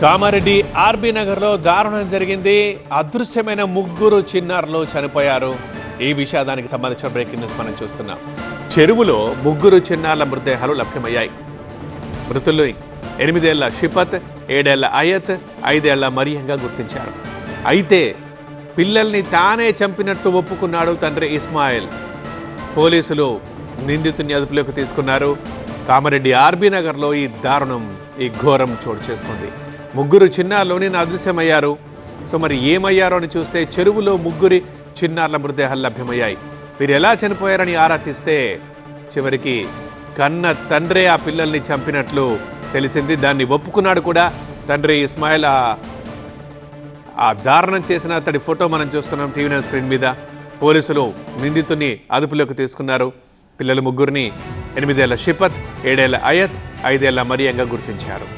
Kamareddy RB నగర్లో దారుణం జరిగింది. అదృశ్యమైన ముగ్గురు చిన్నారులు చనిపోయారు. ఈ విషయానికి సంబంధించిన బ్రేకింగ్ న్యూస్ మనం చూస్తున్నాం. చెరువులో ముగ్గురు చిన్నారుల మృతదేహాలు లభ్యమయ్యాయి. మృతులు 8 ఏళ్ల షిపత్, 7 ఏళ్ల అయత్, 5 ఏళ్ల మరియంగా గుర్తించారు. అయితే పిల్లల్ని తానే చంపినట్లు ఒప్పుకున్నాడు తండ్రి ఇస్మాయిల్. పోలీసులు నిందితుని అదుపులోకి తీసుకున్నారు. కామారెడ్డి ఆర్బీ నగర్లో ఈ దారుణం, ఈ ఘోరం చోటు చేసుకుంది. ముగ్గురు చిన్నారులు అదృశ్యమయ్యారు. సో మరి ఏమయ్యారో అని చూస్తే చెరువులో ముగ్గురి చిన్నారుల మృతదేహాలు లభ్యమయ్యాయి. వీరు ఎలా చనిపోయారని ఆరా తీస్తే చివరికి కన్న తండ్రే ఆ పిల్లల్ని చంపినట్లు తెలిసింది. దాన్ని ఒప్పుకున్నాడు కూడా తండ్రి ఇస్మాయిల్. ఆ దారుణం చేసిన అతడి ఫోటో మనం చూస్తున్నాం టీవీ నైన్ స్క్రీన్ మీద. పోలీసులు నిందితుని అదుపులోకి తీసుకున్నారు. పిల్లలు ముగ్గురిని 8 ఏళ్ల షిపత్, 7 ఏళ్ల అయత్, 5 ఏళ్ల మరియంగా గుర్తించారు.